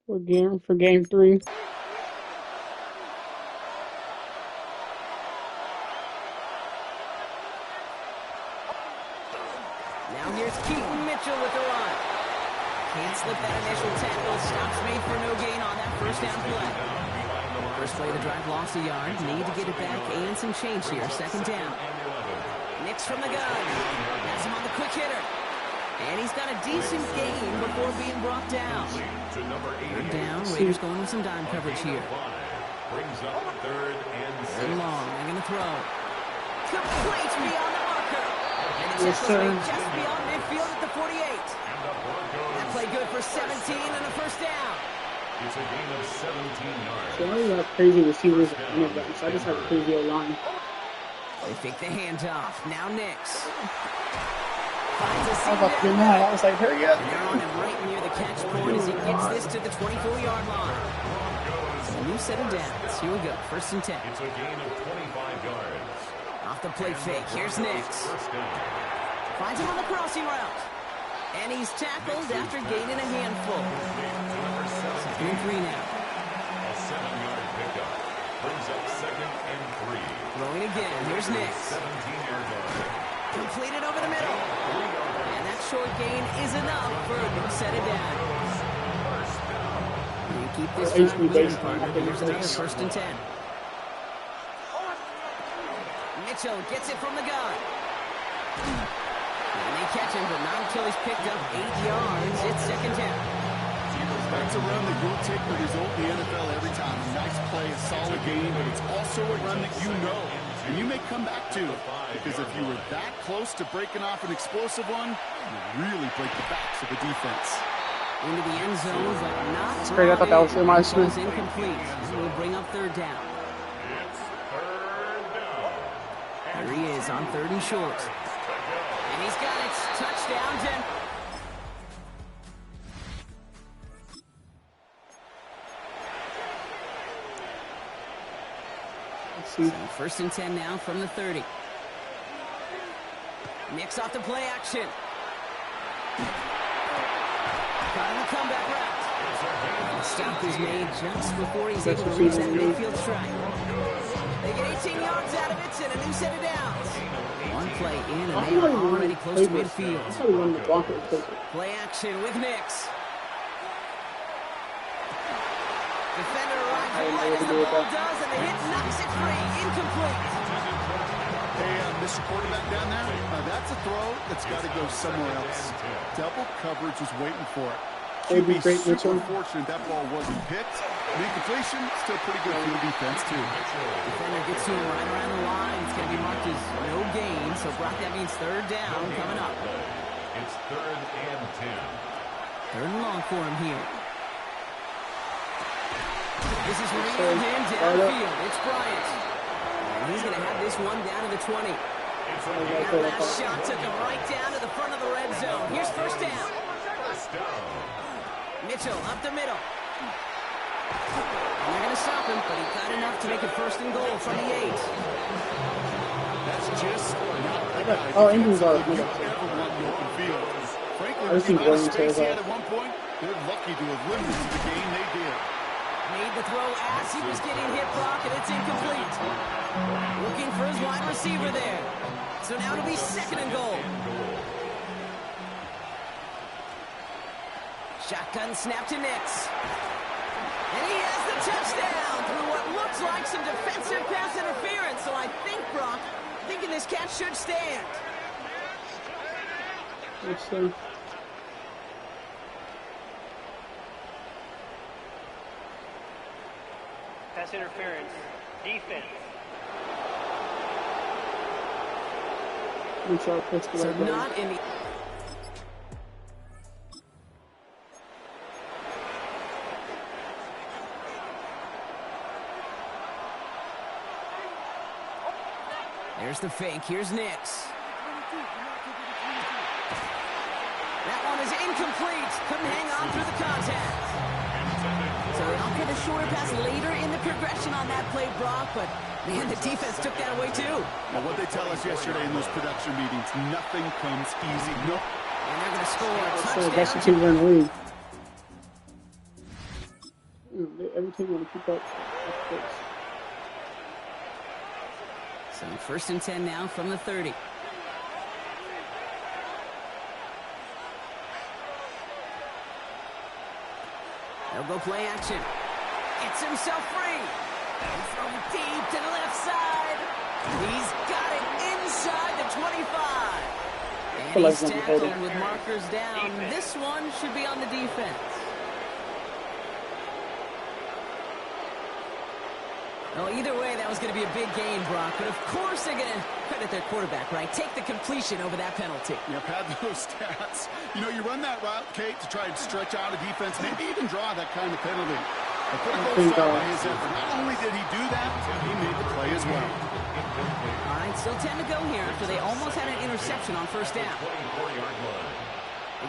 Again for game 3. Now here's Keaton Mitchell with the run. Can't slip that initial tackle. Stops made for no gain on that first down play. First play of the drive lost a yard. Need to get it back and some change here. Second down. Nix from the gun. Has him on the quick hitter. And he's got a decent gain before being brought down. Third down. Raiders going with some dime coverage here. Third long. They're going to throw. Complete beyond the marker. And the tackle's made just beyond midfield at the 48. That play good for 17 and a first down. It's a gain of 17 yards. So I don't have crazy receivers in it, so I just have a crazy line. They fake the handoff. Now Nix. I was about to get mad. I was like, hurry up. They're on him right near the catch point as he gets this to the 24-yard line. So a new set of downs. Here we go. First and 10. It's a gain of 25 yards. Off the play fake. Here's Nix. Finds him on the crossing route. And he's tackled after gaining a handful. Second and 3 now. A 7-yard pickup. Brings up second and 3. Throwing again. Here's Nix. 17-yard line. Completed over the middle. And that short gain is enough for a new set of downs. You keep this drive moving, partner. Here's another first and 10. Mitchell gets it from the gun. And they catch him, but not until he's picked up 8 yards. It's second down. That's a run that will take the result in the NFL every time. A nice play, a solid game, but it's also a run that you know and you may come back to. Because if you were that close to breaking off an explosive one, you really break the backs of the defense. Into the end zone, but not. That's great. I thought that was my screen. Incomplete. We'll bring up third down. It's third down. There he is on third and short. And he's got it. Touchdown, Denver. So first and 10 now from the 30. Nix off the play action. Got in the comeback route. The stop is made just before he's able to reach that midfield strike. They get 18 yards out of it and a new set of downs. One play in and they are already close to midfield. That's how we won the Broncos. Play action with Nix. Defender arrives right as the ball does, and the hit knocks it free. Incomplete. Hey, Mr. Quarterback down there, that's a throw that's got to go somewhere else. Double coverage was waiting for it. It'd be great, super fortunate that ball wasn't picked. The incompletion, still pretty good for the defense, too. Defender gets to him right around the line. It's going to be marked as no gain, so Brock, that means third down coming up. It's third and 10. Third and long for him here. This is real him downfield. It's Bryant. And he's going to have this one down to the 20. That last shot took him right down to the front of the red zone. Here's first down. Mitchell up the middle. And they're going to stop him, but he got enough to make it first and goal from the 8. That's just not Oh, Indians are. Frankly, I think the amount of Williams space is he had at one point, they're lucky to have limited the game they did. Made the throw as he was getting hit, Brock, and it's incomplete. Looking for his wide receiver there. So now it'll be second and goal. Shotgun snap to Nix. And he has the touchdown through what looks like some defensive pass interference. So I think, Brock, thinking this catch should stand. Let's see. Pass interference. Defense. So not in the... There's the fake. Here's Nix. That one is incomplete. Couldn't hang on through the contact. So they offered a shorter pass later in the progression on that play, Brock, but man, the defense took that away too. Well, what they tell us yesterday in those production meetings, nothing comes easy. No. And they're going to score a touchdown. So that's the team in the league. Everything want to keep up. So 1st and 10 now from the 30. They'll go play action. Gets himself free. He's throwing deep to the left side. He's got it inside the 25. And he's tackled with markers down. This one should be on the defense. Well, either way, that was going to be a big game, Brock. But of course they're going to credit their quarterback, right? Take the completion over that penalty. Yeah, pad those stats. You know, you run that route, Kate, to try and stretch out a defense, maybe even draw that kind of penalty. A pretty good start by his effort. Not only did he do that, he made the play as well. All right, still 10 to go here after they almost had an interception on 1st down.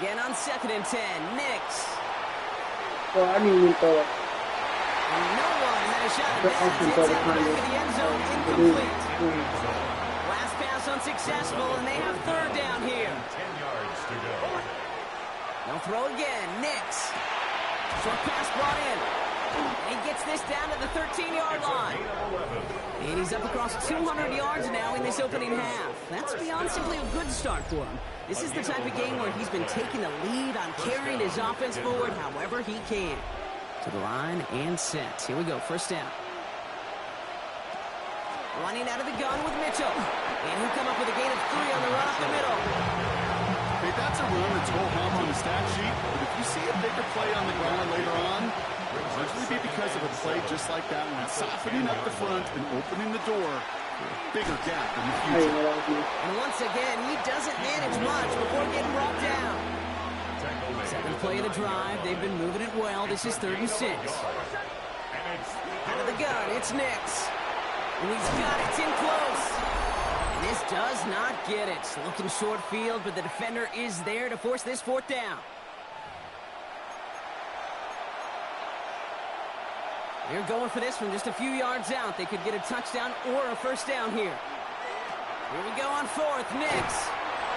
Again on 2nd and 10, Nix. Well, I didn't even throw it. No one had a shot at that. It's at the back of the end zone, incomplete. Last pass unsuccessful, and they have 3rd down here. 10 yards to go. They'll throw again. Nix. Short pass brought in. And he gets this down to the 13-yard line. And he's up across 200 yards now in this opening half. That's beyond simply a good start for him. This is the type of game where he's been taking the lead on carrying his offense forward however he can. To the line and set. Here we go, 1st down. Running out of the gun with Mitchell. And he'll come up with a gain of 3 on the run up the middle. Hey, that's a run that's whole hum on the stat sheet. But if you see a bigger play on the ground later on, it'll usually be because of a play just like that one. Softening up the front and opening the door for a bigger gap in the future. And once again, he doesn't manage much before getting brought down. 7th play of the drive. They've been moving it well. This is 3rd and 6. Out of the gun, it's Nix. And he's got it. It's in close. And this does not get it. Looking short field, but the defender is there to force this 4th down. They're going for this from just a few yards out. They could get a touchdown or a 1st down here. Here we go on 4th. Nix.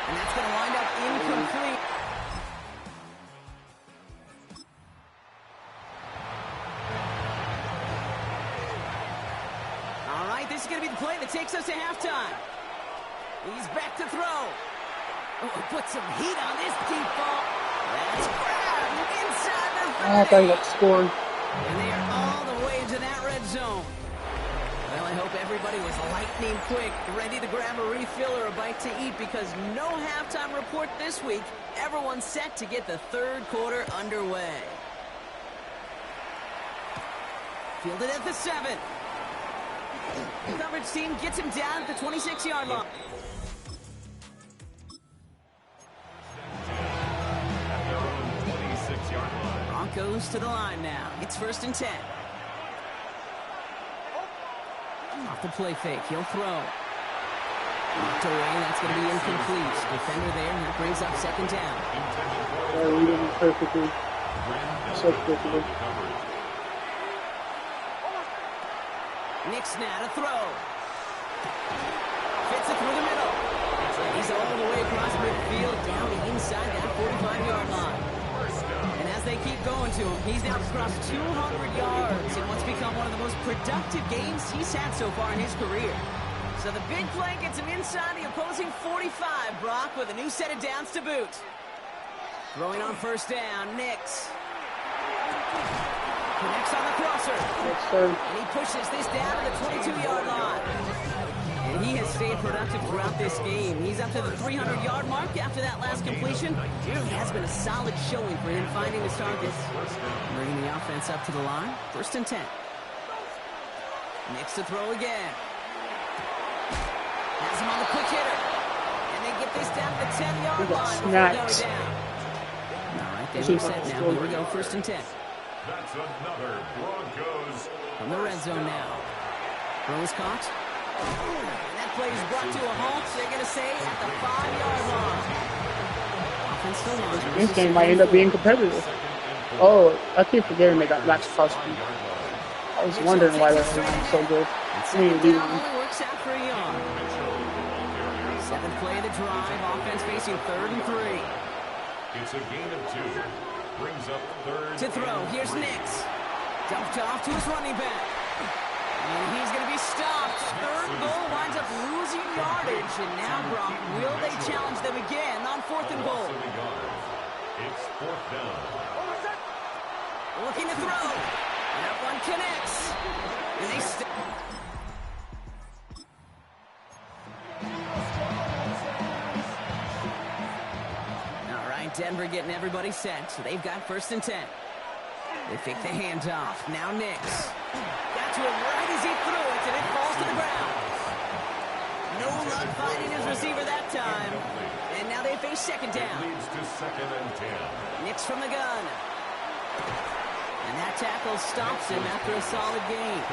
And that's going to wind up incomplete. This is going to be the play that takes us to halftime. He's back to throw. Oh, put some heat on this deep ball. That's grabbed inside the 30. I thought he got scored. And they are all the way into that red zone. Well, I hope everybody was lightning quick, ready to grab a refill or a bite to eat because no halftime report this week. Everyone's set to get the 3rd quarter underway. Fielded at the 7. The coverage team gets him down at the 26-yard line. Broncos to the line now. It's 1st and 10. Off the play fake. He'll throw. Knocked away. That's going to be incomplete. Defender there. That brings up 2nd down. Yeah, we did it perfectly. So quickly. Nix now to throw. Fits it through the middle. He's all the way across midfield, down inside that 45-yard line. And as they keep going to him, he's now across 200 yards in what's become one of the most productive games he's had so far in his career. So the big play gets him inside the opposing 45, Brock, with a new set of downs to boot. Throwing on 1st down, Nix. Connects on the crosser. And he pushes this down to the 22-yard line. And he has stayed productive throughout this game. He's up to the 300-yard mark after that last completion. It really has been a solid showing for him finding his targets. Bringing the offense up to the line. 1st and 10. Nix to throw again. Has him on the quick hitter. And they get this down to the 10-yard line before going down. All right, they're set now. Here we go, 1st and 10. That's another Broncos. From the red zone now. Throw is caught. And that play is brought to a halt. They're going to say at the 5-yard line. Offense still on. This game might end up being competitive. Oh, I keep forgetting they got Max Crosby. I was wondering why that was so good. Second down only works out for a yard. 7th play of the drive. Offense facing 3rd and 3. It's a gain of 2. Brings up 3rd. To throw. Here's Nix. Dumped off to his running back. And he's going to be stopped. Third goal winds up losing yardage. And now, Brock, will they challenge them again on 4th and goal? It's 4th down. Looking to throw. That one connects. And they All right, Denver getting everybody set. So they've got 1st and 10. They fake the handoff. Now Nix. Got to him right as he threw it, and it falls to the ground. No luck finding his receiver that time. And now they face 2nd down. Leads to 2nd and 10. Nix from the gun. And that tackle stops him after a solid gain.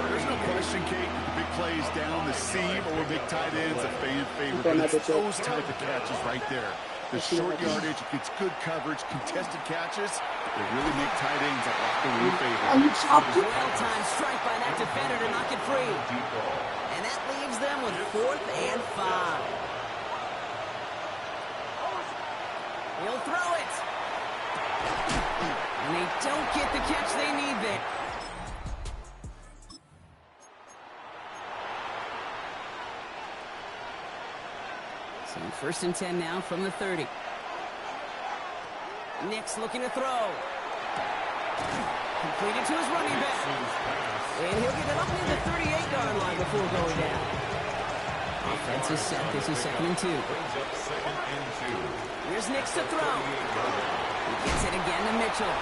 There's no question, Kate, the big plays down the seam or big tight ends, a fan favorite. But it's those type of catches right there. The short yardage, gets good coverage, contested catches. They really make tight ends a lot of your favorite. Well-timed strike by that defender to knock it free. And that leaves them with 4th and 5. He'll throw it. And they don't get the catch they need there. So 1st and 10 now from the 30. Nix looking to throw. Completed to his running back. And he'll get it up near the 38-yard line before going down. Offense is set. This is 2nd and 2. Here's Nix to throw. He gets it again to Mitchell.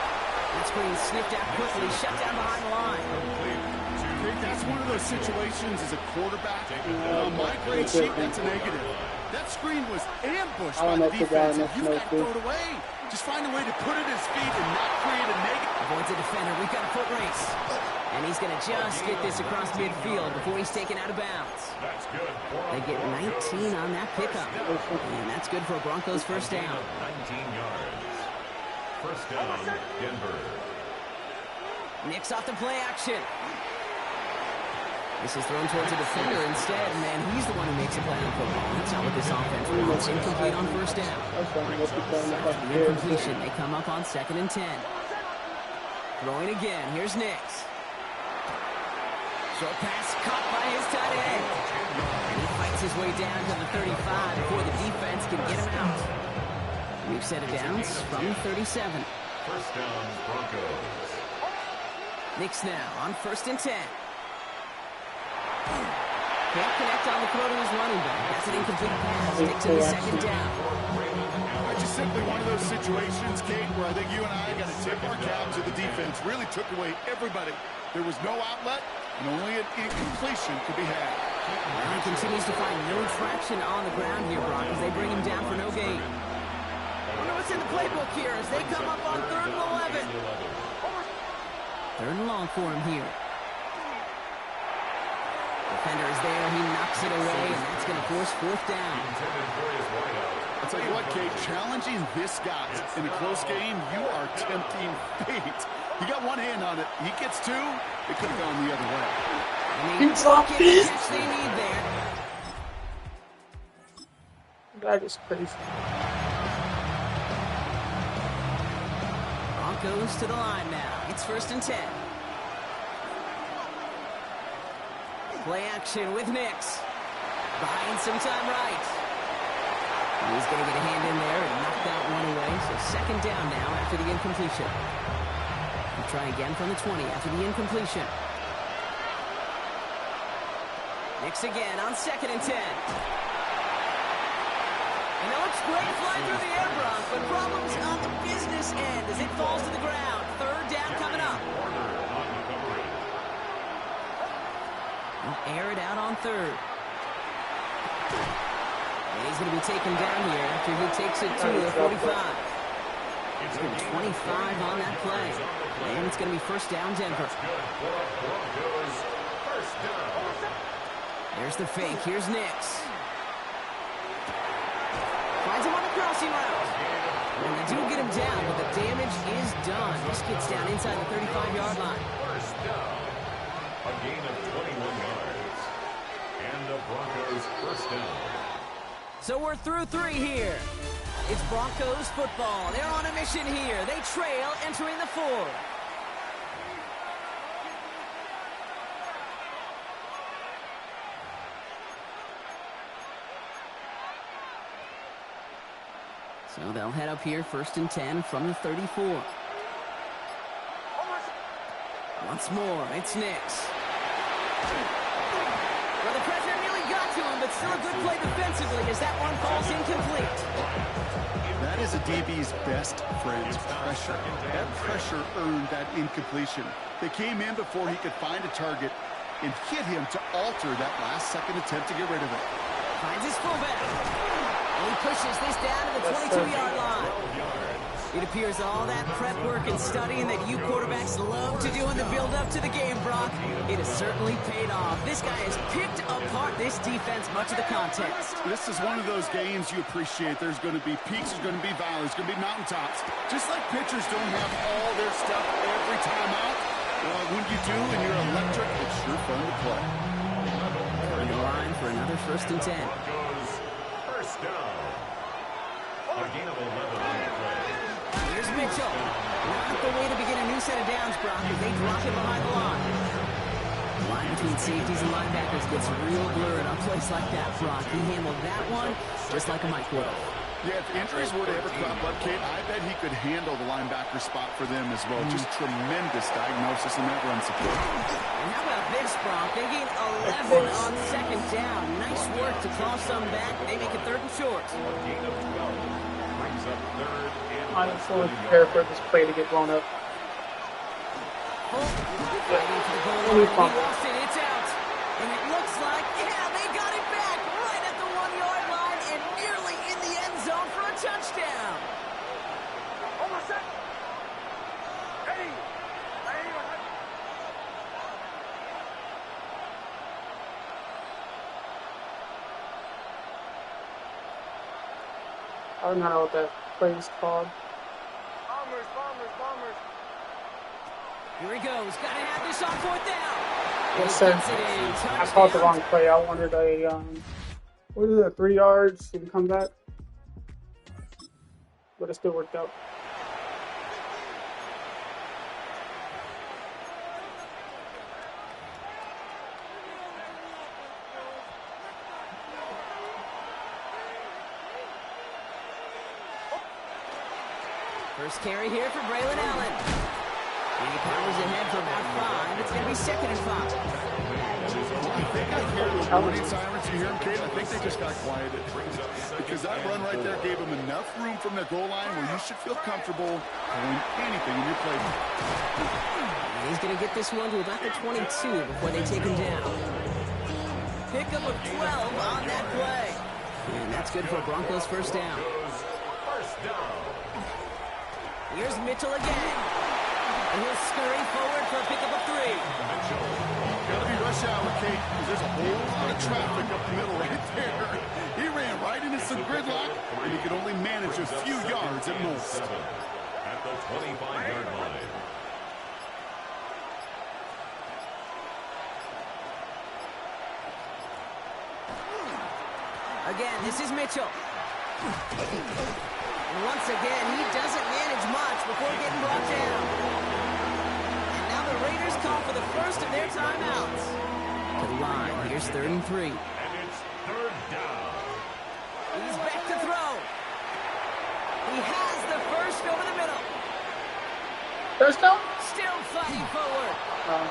That screen sniffed out quickly, shut down behind the line. That's one of those situations as a quarterback. My grade sheet, that's a negative. That screen was ambushed by the defense, and you've got to throw it away. Just find a way to put it at his feet and not create a negative. Avoids a defender. We've got a foot race. And he's going to just get this across midfield before he's taken out of bounds. That's good. They get 19 on that pickup. And that's good for a Broncos 1st down. 19 yards. 1st down, Denver. Nix off the play action. This is thrown towards a defender instead. Man, he's the one who makes a play on football. That's not what this offense wants. Incomplete on 1st down. The incompletion. They come up on 2nd and 10. Throwing again. Here's Nix. Short pass caught by his tight end. And he fights his way down to the 35 before the defense can get him out. We've set it down from 37. 1st down, Broncos. Nix now on 1st and 10. Can't connect on the throw to his running back. That's an incomplete pass. Takes it to 2nd down. It's just simply one of those situations, Kate, where I think you and I got to tip our cap to the defense. Really took away everybody. There was no outlet, and only an incompletion could be had. Well, he continues to find no traction on the ground here, Brock, as they bring him down for no gain. Wonder what's in the playbook here as they come up on 3rd and 11. 3rd and long for him here. Defender is there. He knocks it away, and that's going to force 4th down. I'll tell you what, Kate, challenging this guy in a close game, you are tempting fate. You got one hand on it. He gets 2. It could have gone the other way. And they don't get the catch they need there. That is crazy. Broncos to the line now. It's 1st and 10. Play action with Nix. Buying some time right. He's going to get a hand in there and knock that one away. So 2nd down now after the incompletion. We'll try again from the 20 after the incompletion. Nix again on 2nd and 10. And it looks great flying through the air, Brock, but problems on the business end as it falls to the ground. 3rd down coming up. Air it out on 3rd. And he's going to be taken down here after he takes it to the 45. It's going to be 25 on that play. And it's going to be 1st down, Denver. There's the fake. Here's Nix. Finds him on the crossing route. And they do get him down, but the damage is done. This gets down inside the 35-yard line. A gain of 21 yards. And the Broncos 1st down. So we're through 3 here. It's Broncos football. They're on a mission here. They trail entering the 4th. So they'll head up here, 1st and 10 from the 34. Once more, it's Nix. Well, the pressure nearly got to him, but still a good play defensively as that one falls incomplete. That is a DB's best friend, pressure. That pressure earned that incompletion. They came in before he could find a target and hit him to alter that last-second attempt to get rid of it. Finds his fullback. And he pushes this down to the 22-yard line. It appears all that prep work and studying that you quarterbacks love to do in the build-up to the game, Brock, it has certainly paid off. This guy has picked apart this defense much of the contest. This is one of those games you appreciate. There's going to be peaks, there's going to be valleys, there's going to be mountaintops. Just like pitchers don't have all their stuff every time out, when you do and you're electric, it's sure fun to play. On the line for another 1st and 10. Broncos first down. A gain of 11 on the play. Here's Mitchell. Not the way to begin a new set of downs, Brock, as they drop him behind the line. The line between safeties and linebackers gets real blurred on plays like that, Brock. He handled that one just like a Mike would have. Yeah, if injuries were to ever crop up, Kate, I bet he could handle the linebacker spot for them as well. Just tremendous diagnosis in that run support. And how about this, Brock? They gain 11 on 2nd down. Nice work to claw some back. They make it 3rd and short. A gain of 12 brings up 3rd and I'm fully prepared for this play to get blown up. Fighting for the goal line. He lost it. It's out. And it looks like, yeah, they got it back right at the 1-yard line and nearly in the end zone for a touchdown. I don't know what that play is called. Here he goes. Got to have this on 4th down. Yes, sir. Gets it in. I called the wrong play. I wanted what is it, 3 yards and come back? But it still worked out. First carry here for Braylon Allen. And he powers ahead for about 5. It's going to be 2nd and 5. I think I hear the warning sirens. You hear them, Kate? I think they just got quieted. Because that run right there gave them enough room from the goal line where you should feel comfortable doing anything in your playbook. He's going to get this one to about the 22 before they take him down. Pickup of 12 on that play. And that's good for Broncos 1st down. Here's Mitchell again. And he'll scurry forward for a pickup of 3. Got to be rush hour, Kate, because there's a whole lot of traffic up the middle right there. He ran right into some gridlock, and he could only manage a few yards at most. At the 25-yard line. Again, this is Mitchell. And once again, he doesn't manage much before getting brought down. And now the Raiders call for the first of their timeouts. To the line, here's 3rd and 3. And it's 3rd down. He's back to throw. He has the first over the middle. First down? Still fighting forward.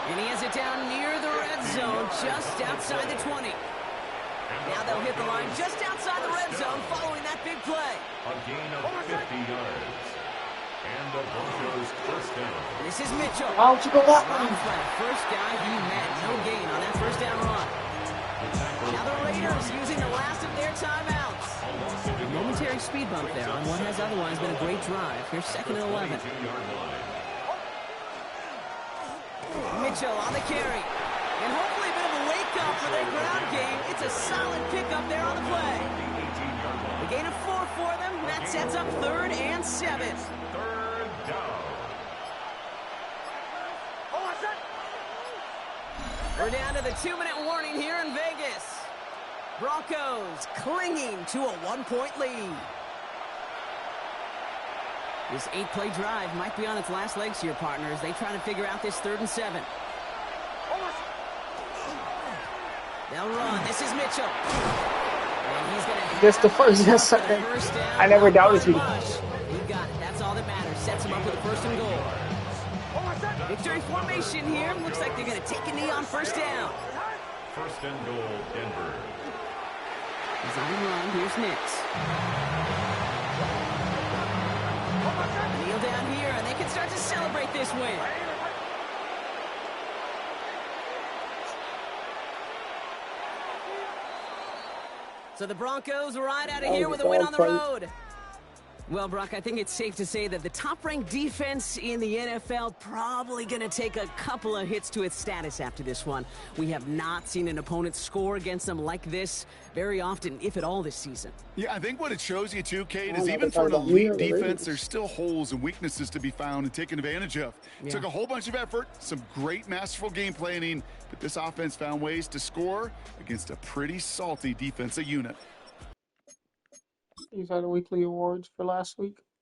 And he has it down near the red zone, just outside the 20. Now they'll hit the line just outside the red zone following that big play. A gain of 50 yards. And the Broncos 1st down. This is Mitchell. Why don't you go that way? Wrong flat. First guy he met. No gain on that 1st down run. Now the Raiders using the last of their timeouts. A momentary speed bump there on what has otherwise been a great drive. Here's 2nd and 11. Mitchell on the carry. And hopefully a bit of a wake-up for their ground game. It's a solid pickup there on the play. A gain of 4 for them. That sets up 3rd and 7. 3rd down. We're down to the 2-minute warning here in Vegas. Broncos clinging to a 1-point lead. This 8-play drive might be on its last legs here, partners. They try to figure out this 3rd and 7. They'll run. This is Mitchell. And he's going to Just the first. Yes, first down. I never doubted you. You got it. That's all that matters. Sets him up with a first and goal. Victory formation here. Looks like they're going to take a knee on first down. First and goal, Denver. He's on the run. Here's Nix. Kneel down here, and they can start to celebrate this win. So the Broncos ride out of here with a win on the road. Well, Brock, I think it's safe to say that the top-ranked defense in the NFL probably going to take a couple of hits to its status after this one. We have not seen an opponent score against them like this very often, if at all, this season. Yeah, I think what it shows you too, Kate, is even for an elite defense, there's still holes and weaknesses to be found and taken advantage of. It took a whole bunch of effort, some great masterful game planning, but this offense found ways to score against a pretty salty defensive unit. These are the weekly awards for last week.